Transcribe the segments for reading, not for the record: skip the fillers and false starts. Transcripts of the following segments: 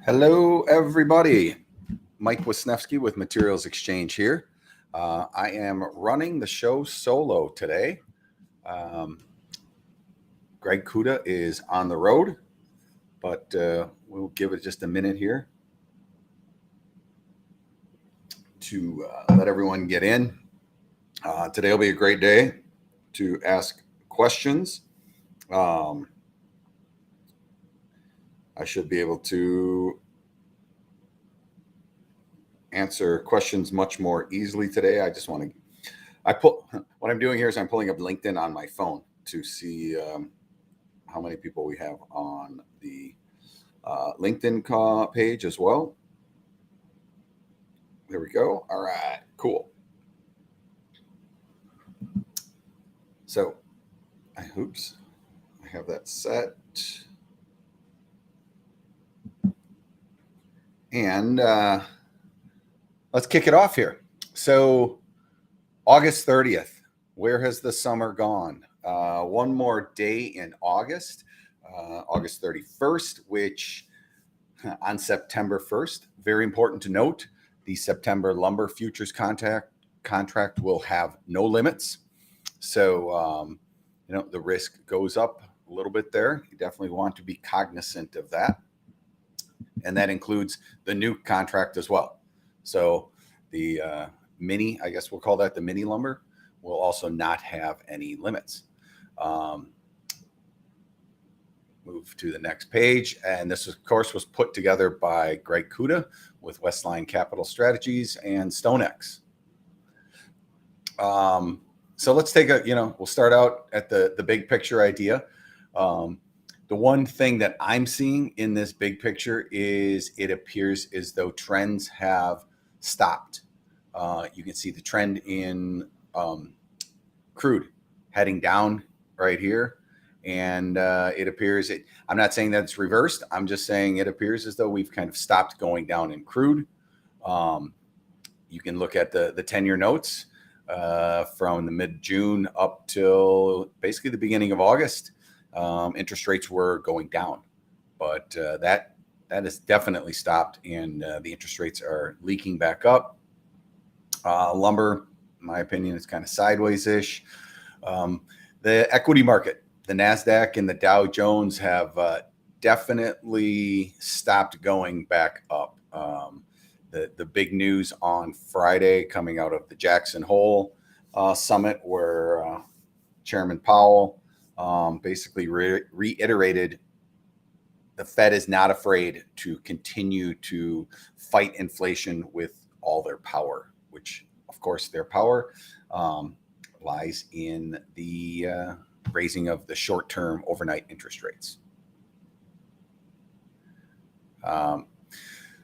Hello, everybody. Mike Wisniewski with Materials Exchange here. I am running the show solo today. Greg Kuda is on the road, but we'll give it just a minute here to let everyone get in. Today will be a great day to ask questions. I should be able to answer questions much more easily today. What I'm doing here is I'm pulling up LinkedIn on my phone to see how many people we have on the LinkedIn page as well. There we go. All right, cool. So, I have that set. And let's kick it off here. So, August 30th, where has the summer gone? One more day in August, August 31st, which on September 1st, very important to note, the September lumber futures contract will have no limits. So, the risk goes up a little bit there. You definitely want to be cognizant of that. And that includes the new contract as well. So the mini, I guess we'll call that the mini lumber, will also not have any limits. Move to the next page. And this, of course, was put together by Greg Kuda with Westline Capital Strategies and StoneX. So let's take we'll start out at the big picture idea. The one thing that I'm seeing in this big picture is it appears as though trends have stopped. You can see the trend in crude heading down right here. And it appears, I'm not saying that it's reversed. I'm just saying it appears as though we've kind of stopped going down in crude. You can look at the 10-year notes from the mid-June up till basically the beginning of August. Interest rates were going down, but that has definitely stopped, and the interest rates are leaking back up. Lumber, in my opinion, is kind of sideways-ish. The equity market, the NASDAQ and the Dow Jones have definitely stopped going back up. The big news on Friday coming out of the Jackson Hole Summit, where Chairman Powell basically reiterated the Fed is not afraid to continue to fight inflation with all their power, which, of course, their power lies in the raising of the short-term overnight interest rates.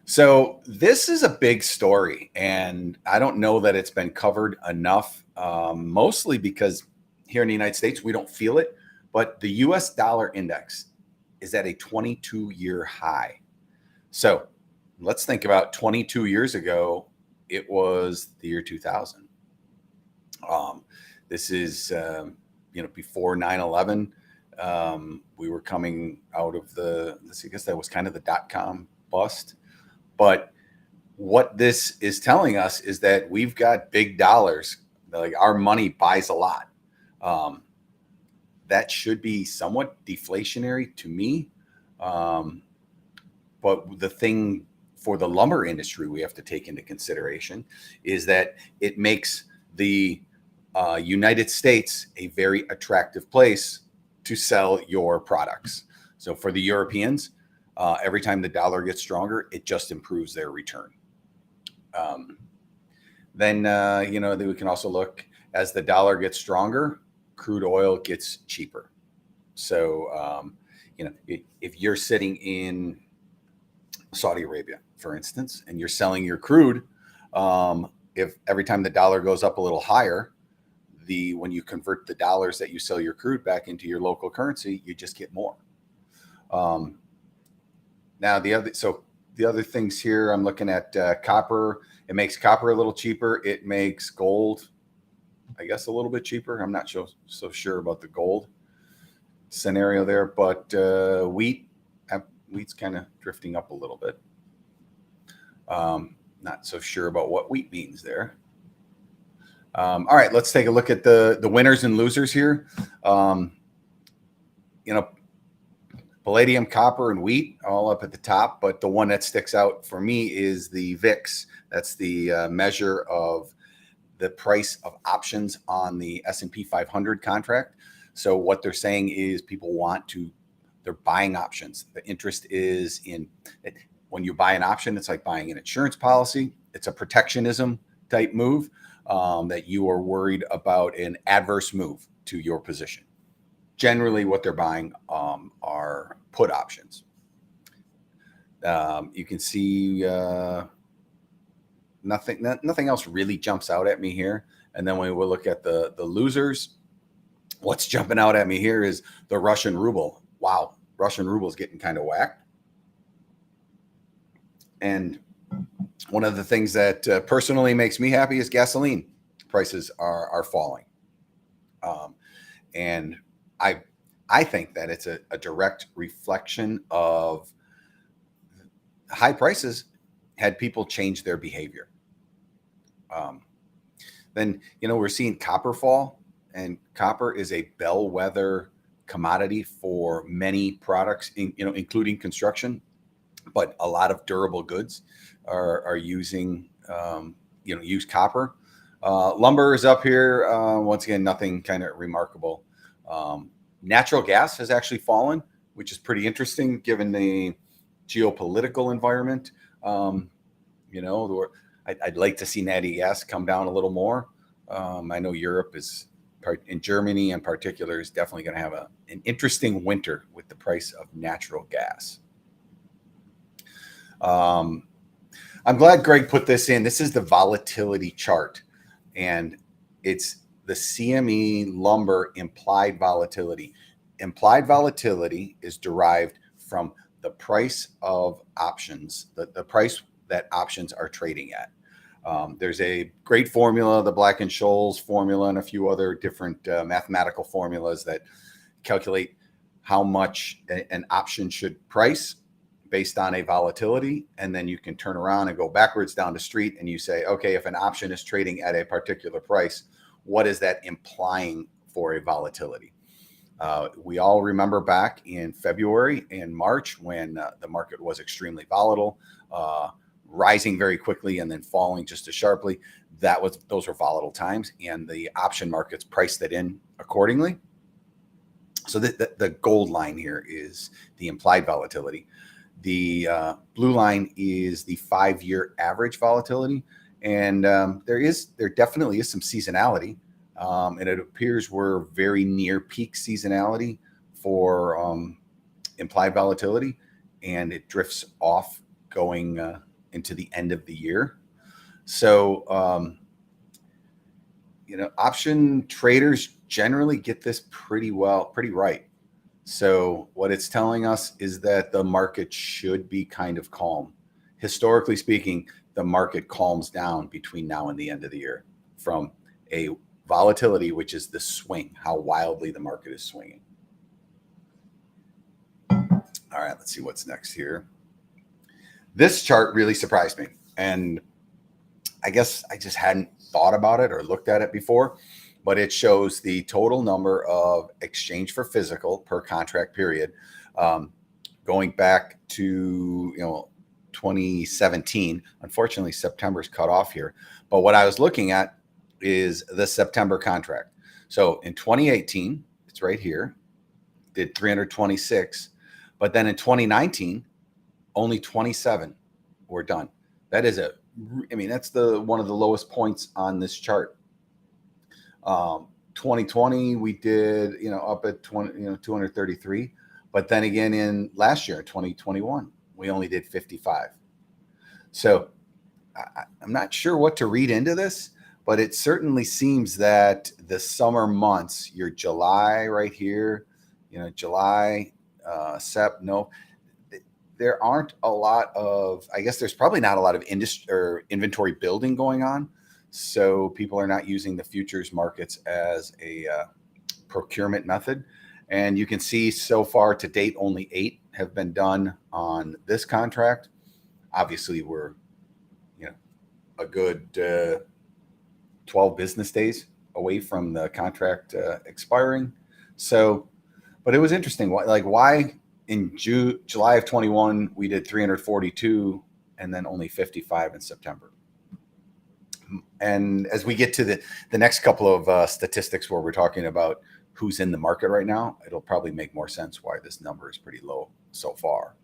So this is a big story, and I don't know that it's been covered enough, mostly because here in the United States, we don't feel it, but the US dollar index is at a 22-year high. So let's think about 22 years ago, it was the year 2000. This is, before 9/11. We were coming out of I guess that was kind of the dot-com bust. But what this is telling us is that we've got big dollars, like our money buys a lot. That should be somewhat deflationary to me. But the thing for the lumber industry we have to take into consideration is that it makes the United States a very attractive place to sell your products. So for the Europeans, every time the dollar gets stronger, it just improves their return. Then we can also look as the dollar gets stronger, crude oil gets cheaper. So, if you're sitting in Saudi Arabia, for instance, and you're selling your crude, if every time the dollar goes up a little higher, when you convert the dollars that you sell your crude back into your local currency, you just get more. Now the other things here, I'm looking at copper. It makes copper a little cheaper. It makes gold, I guess, a little bit cheaper. I'm not so sure about the gold scenario there, but wheat's kind of drifting up a little bit. Not so sure about what wheat means there. All right, let's take a look at the winners and losers here. You know, palladium, copper, and wheat all up at the top, but the one that sticks out for me is the VIX. That's the measure of the price of options on the S&P 500 contract. So what they're saying is they're buying options. The interest is in when you buy an option, it's like buying an insurance policy. It's a protectionism type move that you are worried about an adverse move to your position. Generally, what they're buying are put options. You can see nothing else really jumps out at me here. And then when we look at the losers, what's jumping out at me here is the Russian ruble. Wow, Russian ruble is getting kind of whacked. And one of the things that personally makes me happy is gasoline prices are falling. And I think that it's a direct reflection of high prices had people change their behavior. Then, we're seeing copper fall, and copper is a bellwether commodity for many products, including construction, but a lot of durable goods are using, use copper. Lumber is up here. Once again, nothing kind of remarkable. Natural gas has actually fallen, which is pretty interesting given the geopolitical environment. I'd like to see natty gas come down a little more. I know Europe in Germany in particular, is definitely going to have an interesting winter with the price of natural gas. I'm glad Greg put this in. This is the volatility chart, and it's the CME lumber implied volatility. Implied volatility is derived from the price of options, the price that options are trading at. There's a great formula, the Black-Scholes formula, and a few other different mathematical formulas that calculate how much an option should price based on a volatility. And then you can turn around and go backwards down the street and you say, okay, if an option is trading at a particular price, what is that implying for a volatility? We all remember back in February and March when the market was extremely volatile, rising very quickly and then falling just as sharply. Those were volatile times, and the option markets priced it in accordingly. So the gold line here is the implied volatility. The blue line is the 5-year average volatility, and there definitely is some seasonality, and it appears we're very near peak seasonality for implied volatility, and it drifts off going into the end of the year. So option traders generally get this pretty right. So what it's telling us is that the market should be kind of calm. Historically speaking, the market calms down between now and the end of the year from a volatility, which is the swing, how wildly the market is swinging. All right, let's see what's next here. This chart really surprised me, and I guess I just hadn't thought about it or looked at it before, but it shows the total number of exchange for physical per contract period, going back to 2017. Unfortunately, September's cut off here, but what I was looking at is the September contract. So in 2018, it's right here, did 326, but then in 2019, only 27 were done. That's one of the lowest points on this chart. 2020 we did up at 233, but then again in last year, 2021, we only did 55. So I'm not sure what to read into this, but it certainly seems that the summer months, your July right here, July, Sep, no, there aren't a lot of, I guess there's probably not a lot of industry or inventory building going on. So people are not using the futures markets as a procurement method. And you can see so far to date, only 8 have been done on this contract. Obviously, we're you know, a good 12 business days away from the contract expiring. So, but it was interesting. Why in July of 21 we did 342 and then only 55 in September. And as we get to the next couple of statistics where we're talking about who's in the market right now, it'll probably make more sense why this number is pretty low so far.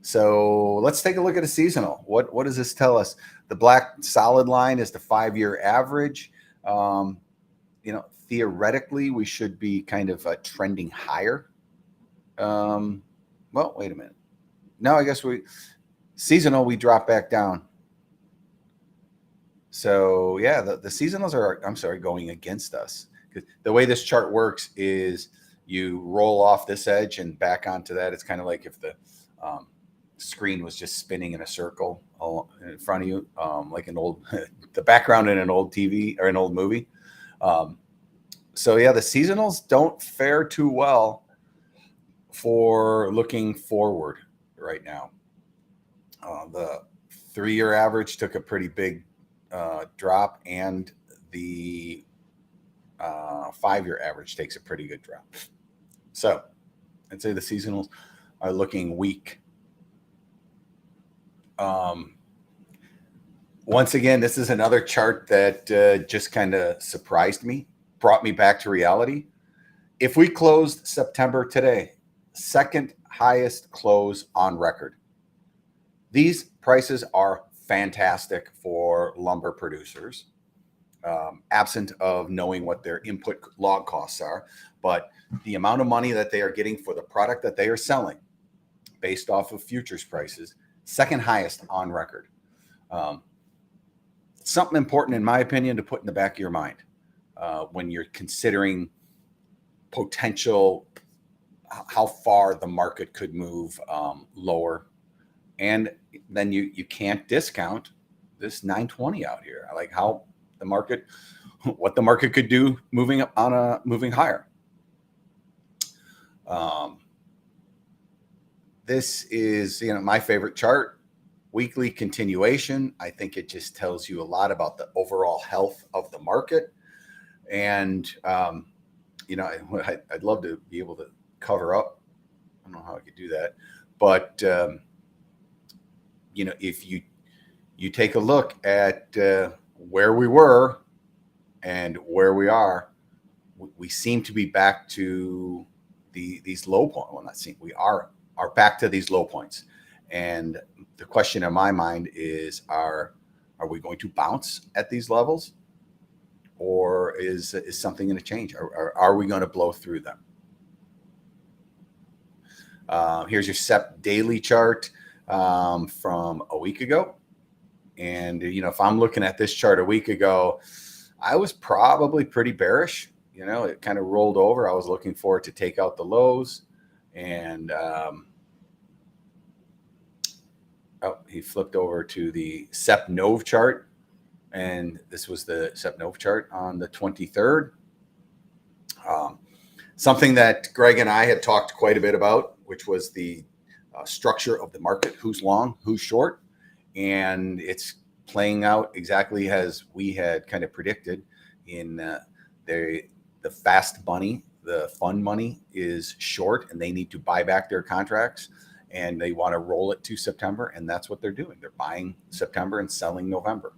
So let's take a look at a seasonal. What does this tell us? The black solid line is the 5-year average. Theoretically, we should be kind of trending higher. Well, wait a minute. No, I guess seasonal, we drop back down. So yeah, the seasonals are, going against us. The way this chart works is you roll off this edge and back onto that. It's kind of like if the screen was just spinning in a circle in front of you, like the background in an old TV or an old movie. So yeah, the seasonals don't fare too well for looking forward right now. The 3-year average took a pretty big drop, and the 5-year average takes a pretty good drop. So I'd say the seasonals are looking weak. Once again, this is another chart that just kind of surprised me, brought me back to reality. If we closed September today, second highest close on record. These prices are fantastic for lumber producers, absent of knowing what their input log costs are. But the amount of money that they are getting for the product that they are selling based off of futures prices, second highest on record. Something important, in my opinion, to put in the back of your mind when you're considering potential, how far the market could move lower. And then you can't discount this 920 out here. I like how what the market could do moving higher. This is, my favorite chart, weekly continuation. I think it just tells you a lot about the overall health of the market. And, I'd love to be able to cover up. I don't know how I could do that, but, if you take a look at where we were and where we are, we seem to be back to these low points. Well, not seem, we are back to these low points. And the question in my mind is, are we going to bounce at these levels, or is something going to change? Are we going to blow through them? Here's your SEP daily chart from a week ago. And, if I'm looking at this chart a week ago, I was probably pretty bearish. It kind of rolled over. I was looking for it to take out the lows. And he flipped over to the SEP Nov chart. And this was the SEP Nov chart on the 23rd. Something that Greg and I had talked quite a bit about, which was the structure of the market, who's long, who's short. And it's playing out exactly as we had kind of predicted. In the fast money, the fund money is short, and they need to buy back their contracts, and they want to roll it to September. And that's what they're doing. They're buying September and selling November.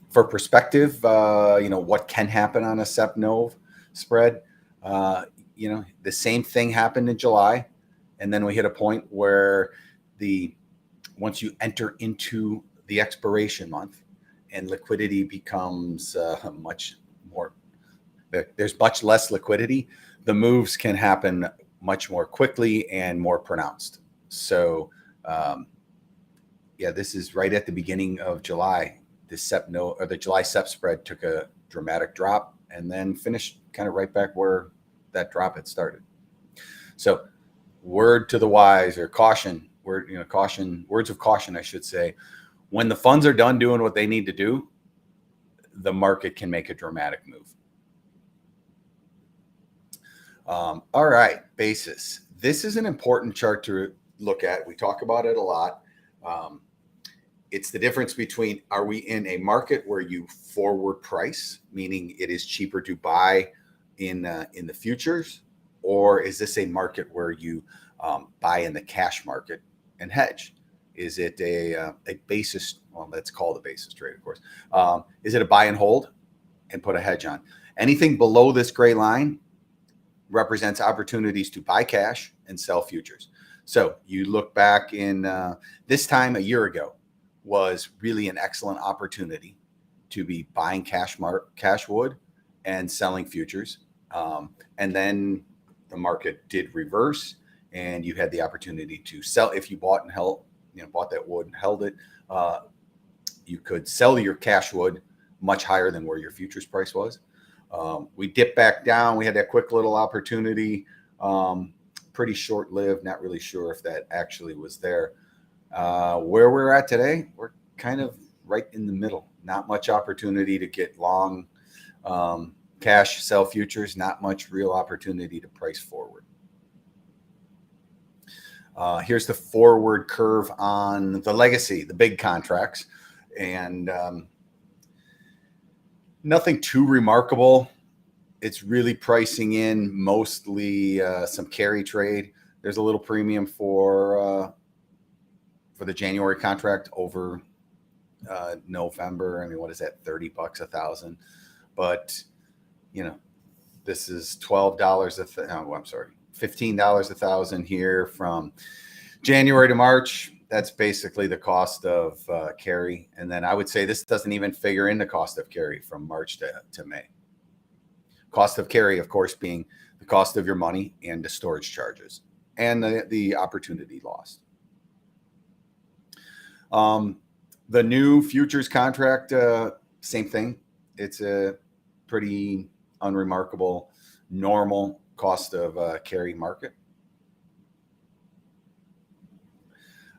For perspective, what can happen on a SEP Nov spread? The same thing happened in July. And then we hit a point where once you enter into the expiration month and liquidity becomes there's much less liquidity, the moves can happen much more quickly and more pronounced. So, this is right at the beginning of July. The July SEP spread took a dramatic drop and then finished kind of right back where that drop had started. So, word to the wise, or caution, words of caution, I should say. When the funds are done doing what they need to do, the market can make a dramatic move. All right, basis. This is an important chart to look at, we talk about it a lot. It's the difference between, are we in a market where you forward price, meaning it is cheaper to buy in the futures, or is this a market where you buy in the cash market and hedge? Is it a basis? Well, that's called a basis trade, of course. Is it a buy and hold and put a hedge on? Anything below this gray line represents opportunities to buy cash and sell futures. So you look back in this time a year ago was really an excellent opportunity to be buying cash wood and selling futures. And then the market did reverse, and you had the opportunity to sell. If you bought and held, bought that wood and held it, you could sell your cash wood much higher than where your futures price was. We dipped back down. We had that quick little opportunity, pretty short-lived. Not really sure if that actually was there. Where we're at today, we're kind of right in the middle. Not much opportunity to get long cash, sell futures. Not much real opportunity to price forward. Here's the forward curve on the legacy, the big contracts, and nothing too remarkable. It's really pricing in mostly some carry trade. There's a little premium for the January contract over November. I mean, what is that? $30 1,000. But this is $12 I'm sorry, $15 1,000 here from January to March. That's basically the cost of carry. And then I would say this doesn't even figure in the cost of carry from March to May. Cost of carry, of course, being the cost of your money and the storage charges and the opportunity lost. The new futures contract, same thing. It's a pretty unremarkable, normal cost of carry market.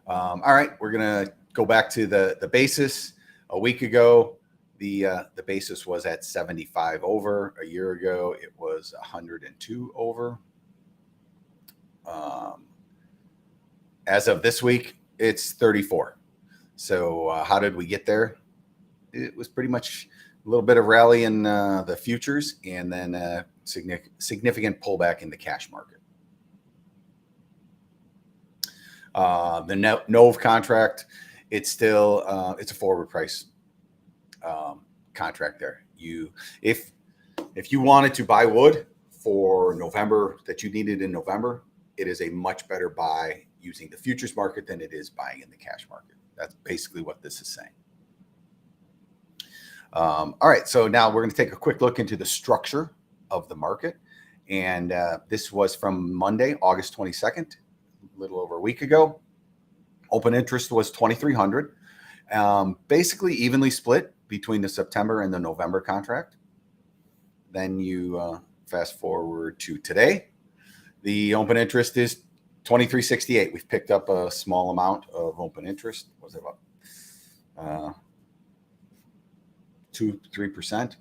All right, we're gonna go back to the basis. A week ago, the basis was at 75 over. A year ago, it was 102 over. As of this week, it's 34. So how did we get there? It was pretty much a little bit of rally in the futures and then a significant pullback in the cash market. The NOV contract, it's still it's a forward price contract there. If you wanted to buy wood for November that you needed in November, it is a much better buy using the futures market than it is buying in the cash market. That's basically what this is saying. All right, so now we're going to take a quick look into the structure of the market. And this was from Monday, August 22nd, a little over a week ago. Open interest was 2,300, basically evenly split between the September and the November contract. Then you fast forward to today. The open interest is 2,368. We've picked up a small amount of open interest. What was it about? 2-3%.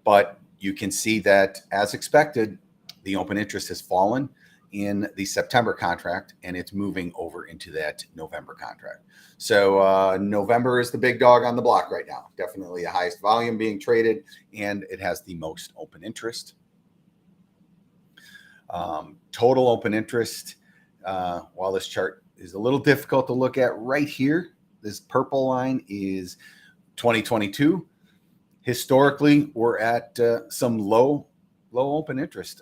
But you can see that, as expected, the open interest has fallen in the September contract, and it's moving over into that November contract. So November is the big dog on the block right now. Definitely the highest volume being traded, and it has the most open interest. Total open interest, while this chart is a little difficult to look at right here, this purple line is 2022. Historically, we're at some low open interest,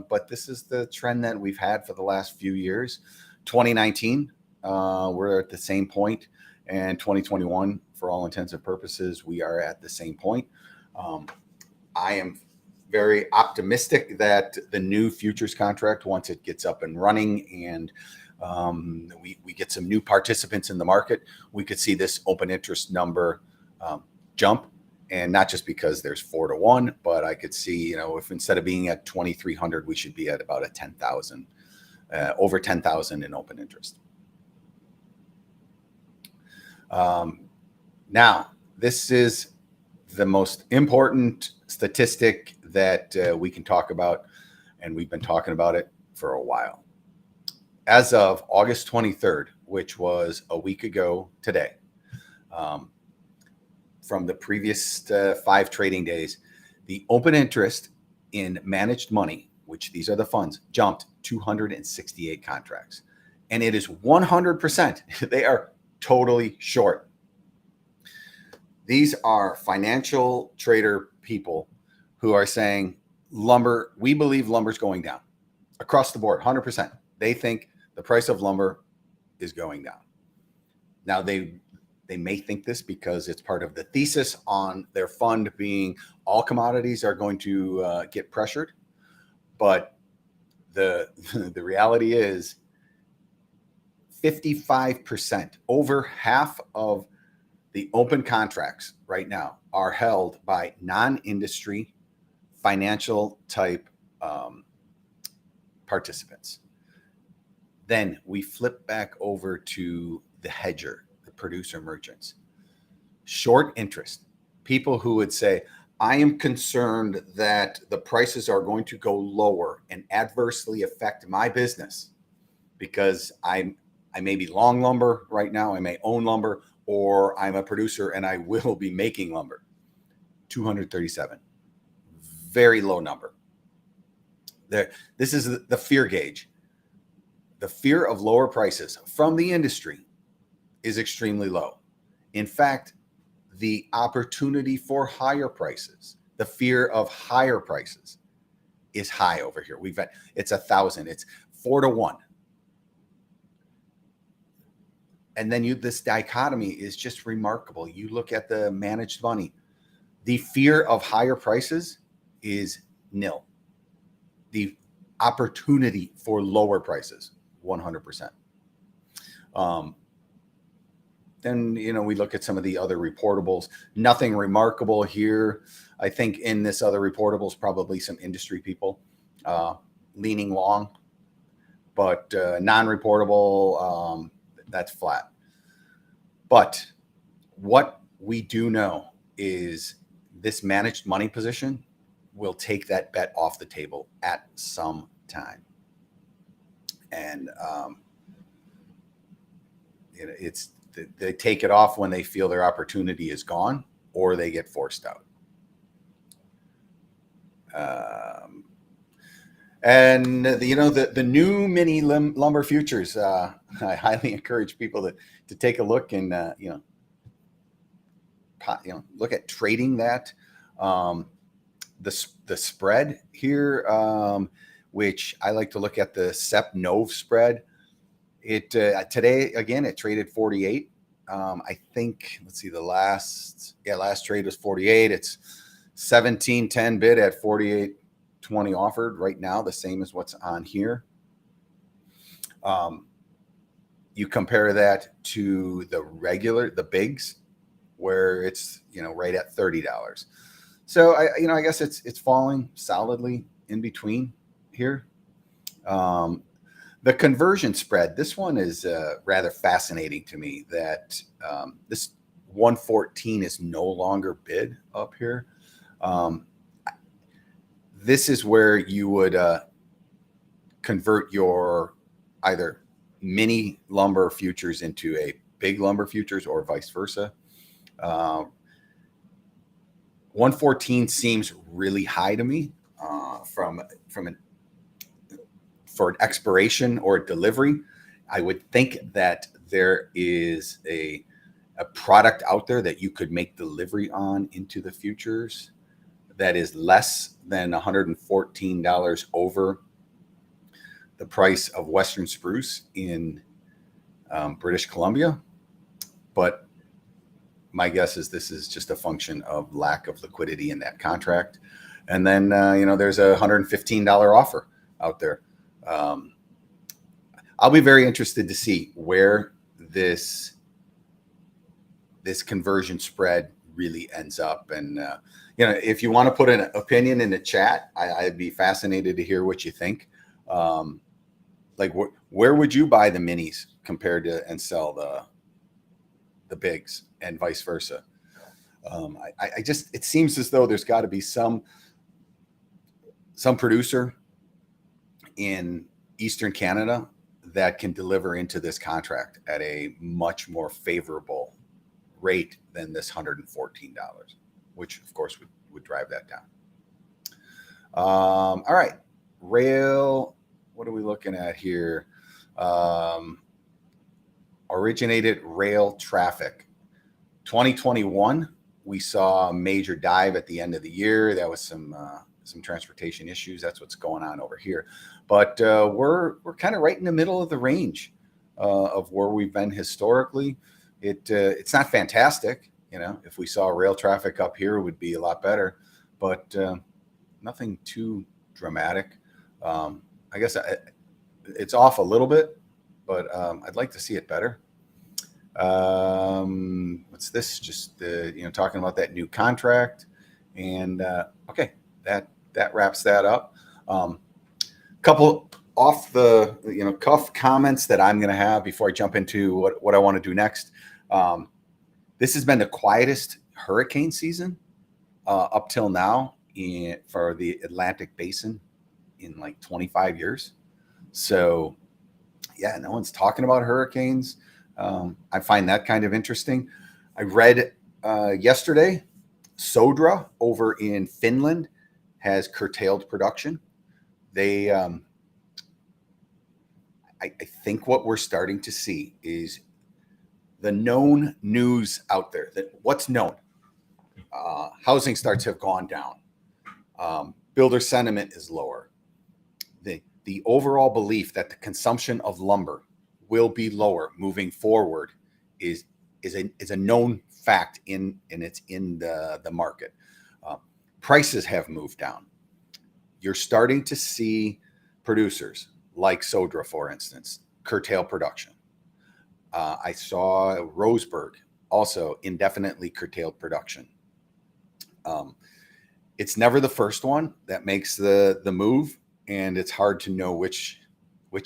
but this is the trend that we've had for the last few years. 2019, we're at the same point, and 2021, for all intents and purposes, we are at the same point. I am very optimistic that the new futures contract, once it gets up and running and we get some new participants in the market, we could see this open interest number jump. And not just because there's 4-to-1, but I could see, if instead of being at 2,300, we should be at about a 10,000, over 10,000 in open interest. Now, this is the most important statistic that we can talk about, and we've been talking about it for a while. as of August 23rd, which was a week ago today, from the previous 5 trading days, the open interest in managed money, which these are the funds, jumped 268 contracts. And it is 100%. They are totally short. These are financial trader people who are saying lumber, we believe lumber's going down across the board, 100%. They think the price of lumber is going down. Now, they may think this because it's part of the thesis on their fund being all commodities are going to get pressured. But the reality is 55%, over half of the open contracts right now are held by non-industry financial type participants. Then we flip back over to the hedger, the producer merchants. Short interest, people who would say, I am concerned that the prices are going to go lower and adversely affect my business because I may be long lumber right now, I may own lumber, or I'm a producer and I will be making lumber. 237. Very low number. This is the fear gauge. The fear of lower prices from the industry is extremely low. In fact, the opportunity for higher prices, the fear of higher prices is high over here. It's 1,000. It's 4 to 1. And then this dichotomy is just remarkable. You look at the managed money, the fear of higher prices is nil. The opportunity for lower prices, 100%. Then, we look at some of the other reportables, nothing remarkable here. I think in this other reportables, probably some industry people leaning long, but non-reportable, that's flat. But what we do know is this managed money position will take that bet off the table at some time. And they take it off when they feel their opportunity is gone or they get forced out. And the new mini lumber futures, I highly encourage people to take a look and look at trading that. The spread here, which I like to look at the SEP NOV spread. It today again it traded 48. I think let's see, the last trade was 48. It's 17.10 bid at 48.20 offered right now, the same as what's on here. You compare that to the bigs, where it's right at $30. So I guess it's falling solidly in between here. The conversion spread, this one is rather fascinating to me, that this 114 is no longer bid up here. This is where you would convert your either mini lumber futures into a big lumber futures or vice versa. 114 seems really high to me for an expiration or a delivery. I would think that there is a product out there that you could make delivery on into the futures that is less than $114 over the price of Western spruce in British Columbia. But my guess is this is just a function of lack of liquidity in that contract. And then, there's a $115 offer out there. I'll be very interested to see where this conversion spread really ends up. And, if you want to put an opinion in the chat, I'd be fascinated to hear what you think. Where would you buy the minis compared to and sell the bigs and vice versa? It seems as though there's got to be some producer in Eastern Canada that can deliver into this contract at a much more favorable rate than this $114, which of course would drive that down. All right, rail. What are we looking at here? Originated rail traffic. 2021, we saw a major dive at the end of the year. That was some transportation issues. That's what's going on over here. But we're kind of right in the middle of the range of where we've been historically. It's not fantastic. If we saw rail traffic up here, it would be a lot better. But nothing too dramatic. I guess it's off a little bit, but I'd like to see it better. What's this? Just talking about that new contract, and okay, that wraps that up. Couple off the cuff comments that I'm going to have before I jump into what I want to do next. This has been the quietest hurricane season up till now for the Atlantic Basin in like 25 years. So yeah, no one's talking about hurricanes. I find that kind of interesting. I read yesterday, Sodra over in Finland has curtailed production. They, I think what we're starting to see is the known news out there. That what's known. Housing starts have gone down. Builder sentiment is lower. The overall belief that the consumption of lumber will be lower moving forward is a known fact and it's in the market. Prices have moved down. You're starting to see producers like Sodra, for instance, curtail production. I saw Roseburg also indefinitely curtailed production. It's never the first one that makes the move, and it's hard to know which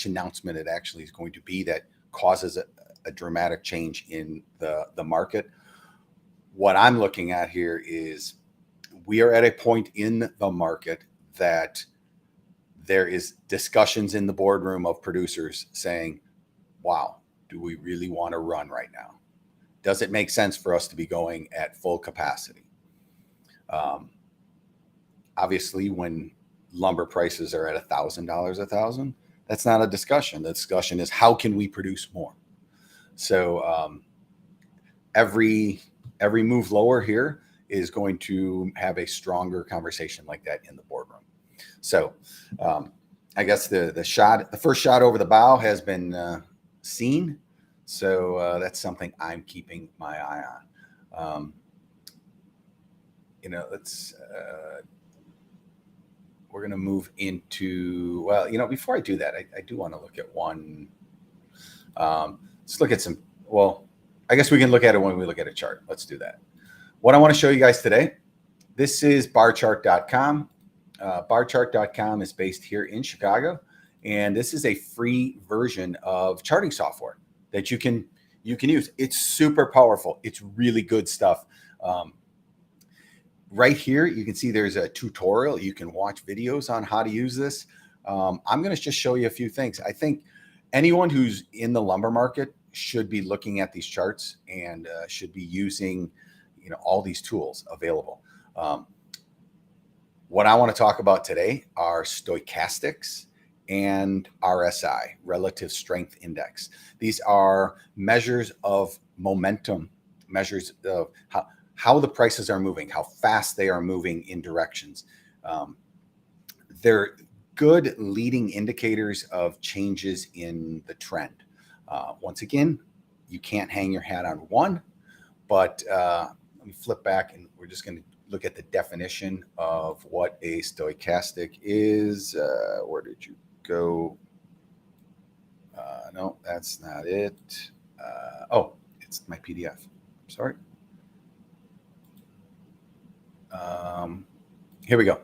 announcement it actually is going to be that causes a dramatic change in the market. What I'm looking at here is we are at a point in the market that there is discussions in the boardroom of producers saying, wow, do we really want to run right now? Does it make sense for us to be going at full capacity? Obviously, when lumber prices are at $1,000 a thousand, that's not a discussion. The discussion is how can we produce more? So every move lower here is going to have a stronger conversation like that in the boardroom. So I guess the first shot over the bow has been seen. So that's something I'm keeping my eye on. Let's we're going to move into, before I do that, I do want to look at one. Let's look at some, I guess we can look at it when we look at a chart. Let's do that. What I want to show you guys today, this is BarChart.com. BarChart.com is based here in Chicago, and this is a free version of charting software that you can use. It's super powerful. It's really good stuff. Right here, you can see there's a tutorial. You can watch videos on how to use this. I'm going to just show you a few things. I think anyone who's in the lumber market should be looking at these charts and should be using, all these tools available. What I want to talk about today are stochastics and RSI, relative strength index. These are measures of momentum, measures of how the prices are moving, how fast they are moving in directions. They're good leading indicators of changes in the trend. Once again, you can't hang your hat on one, but let me flip back and we're just going to look at the definition of what a stochastic is. Where did you go? No, that's not it. It's my PDF. Sorry. Here we go.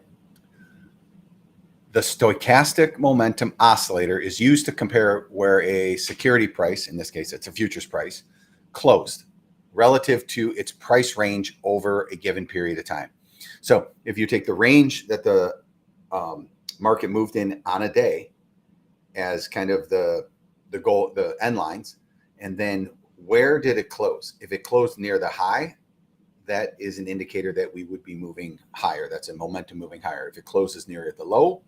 The stochastic momentum oscillator is used to compare where a security price, in this case, it's a futures price, closed relative to its price range over a given period of time. So if you take the range that the market moved in on a day as kind of the the end lines, and then where did it close? If it closed near the high, that is an indicator that we would be moving higher. That's a momentum moving higher. If it closes near the low,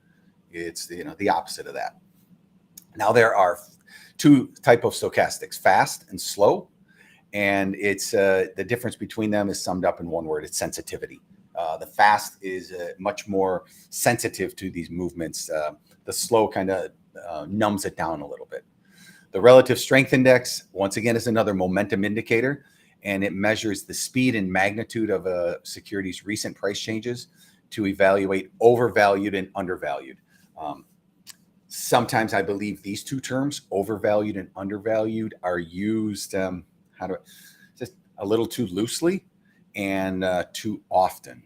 it's the opposite of that. Now there are two type of stochastics: fast and slow, and it's the difference between them is summed up in one word: it's sensitivity. The fast is much more sensitive to these movements. The slow kind of numbs it down a little bit. The relative strength index, once again, is another momentum indicator, and it measures the speed and magnitude of a security's recent price changes to evaluate overvalued and undervalued. Sometimes I believe these two terms, overvalued and undervalued, are used just a little too loosely and too often,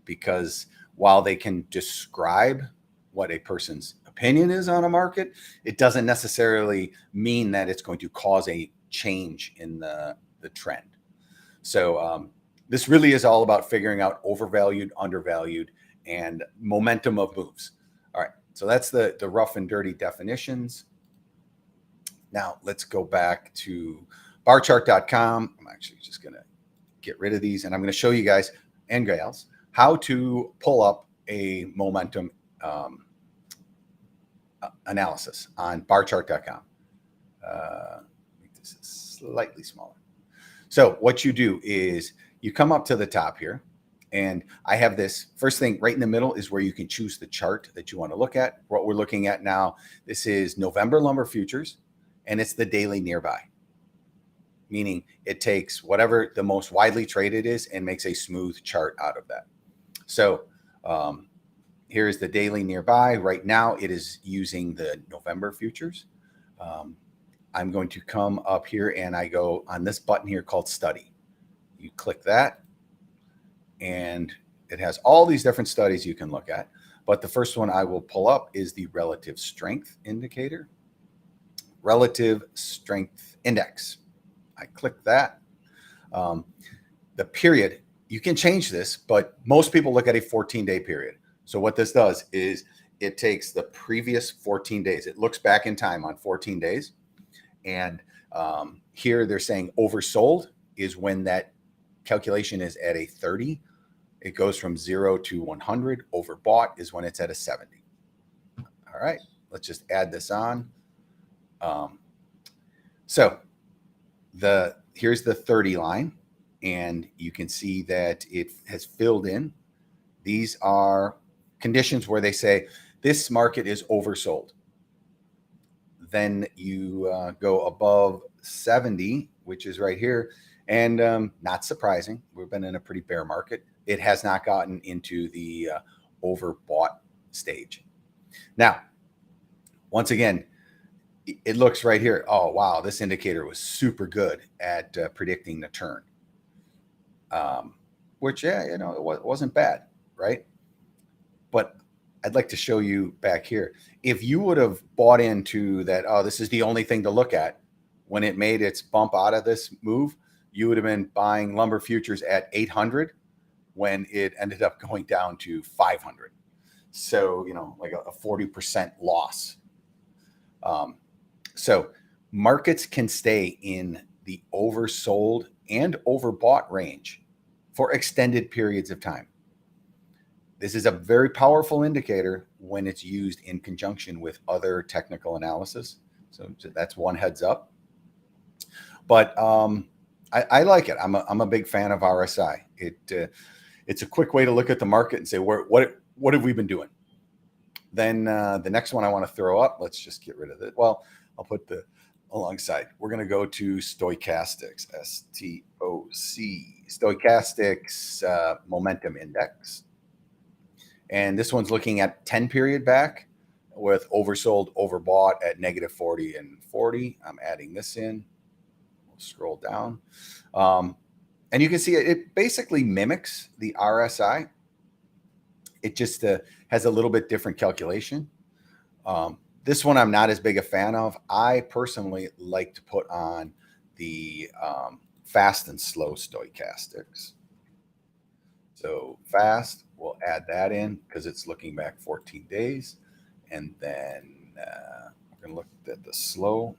because while they can describe what a person's opinion is on a market, it doesn't necessarily mean that it's going to cause a change in the trend. So this really is all about figuring out overvalued, undervalued, and momentum of moves. All right, so that's the rough and dirty definitions. Now let's go back to BarChart.com. I'm actually just going to get rid of these, and I'm going to show you guys and gals how to pull up a momentum analysis on BarChart.com. Make this slightly smaller. So what you do is you come up to the top here, and I have this first thing right in the middle is where you can choose the chart that you want to look at. What we're looking at now, this is November lumber futures, and it's the daily nearby, meaning it takes whatever the most widely traded is and makes a smooth chart out of that. So here's the daily nearby. Right now, it is using the November futures. I'm going to come up here and I go on this button here called Study. You click that, and it has all these different studies you can look at. But the first one I will pull up is the relative strength indicator, relative strength index. I click that. The period, you can change this, but most people look at a 14-day period. So what this does is it takes the previous 14 days. It looks back in time on 14 days. And here they're saying oversold is when that calculation is at a 30. It goes from 0 to 100. Overbought is when it's at a 70. All right, let's just add this on. So here's the 30 line, and you can see that it has filled in. These are conditions where they say this market is oversold. Then you go above 70, which is right here. And not surprising, we've been in a pretty bear market. It has not gotten into the overbought stage. Now, once again, it looks right here. Oh, wow, this indicator was super good at predicting the turn, which, yeah, it wasn't bad, right? But I'd like to show you back here. If you would have bought into that, oh, this is the only thing to look at, when it made its bump out of this move, you would have been buying lumber futures at 800 when it ended up going down to 500. So, like a 40% loss. So markets can stay in the oversold and overbought range for extended periods of time. This is a very powerful indicator when it's used in conjunction with other technical analysis. So that's one heads up. But I like it. I'm a big fan of RSI. It's a quick way to look at the market and say, what have we been doing? Then the next one I want to throw up, let's just get rid of it. Well, I'll put the alongside. We're going to go to stochastics, STOC, stochastics momentum index. And this one's looking at 10 period back with oversold, overbought at negative 40 and 40. I'm adding this in. We'll scroll down. And you can see it basically mimics the RSI. It just has a little bit different calculation. This one I'm not as big a fan of. I personally like to put on the fast and slow stochastics. So fast, we'll add that in because it's looking back 14 days. And then we're going to look at the slow.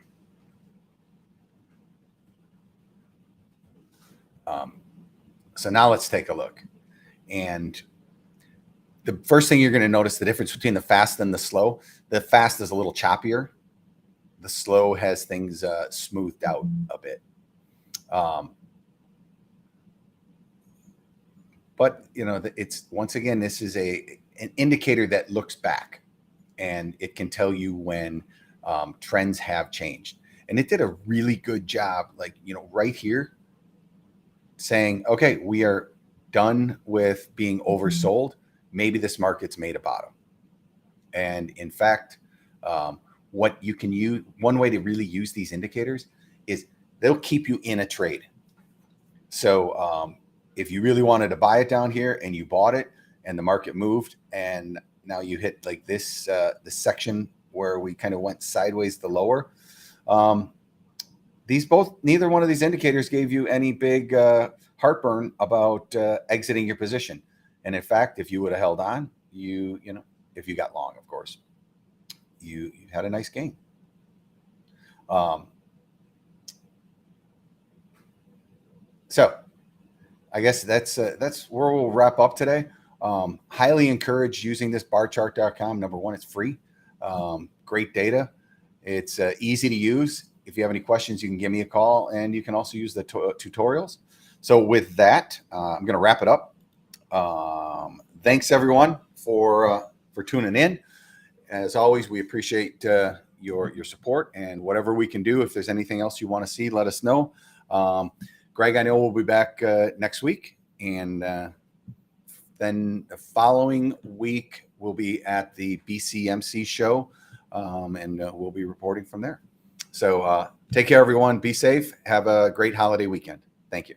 So now let's take a look. And the first thing you're going to notice the difference between the fast and the slow. The fast is a little choppier. The slow has things smoothed out a bit. But you know, it's once again, this is an indicator that looks back, and it can tell you when trends have changed. And it did a really good job, like, you know, right here, saying, okay, we are done with being oversold. Maybe this market's made a bottom. And in fact, what you can use, one way to really use these indicators is they'll keep you in a trade. So if you really wanted to buy it down here and you bought it and the market moved and now you hit like this section where we kind of went sideways to lower, neither one of these indicators gave you any big heartburn about exiting your position. And in fact, if you would have held on, you know, if you got long, of course, you had a nice gain. So I guess that's where we'll wrap up today. Highly encourage using this BarChart.com. Number one, it's free. Great data. It's easy to use. If you have any questions, you can give me a call, and you can also use the tutorials. So with that, I'm going to wrap it up. Thanks everyone for tuning in. As always, we appreciate your support, and whatever we can do. If there's anything else you want to see, let us know. Greg, I know we'll be back next week, and then the following week we'll be at the BCMC show, and we'll be reporting from there. So take care, everyone. Be safe. Have a great holiday weekend. Thank you.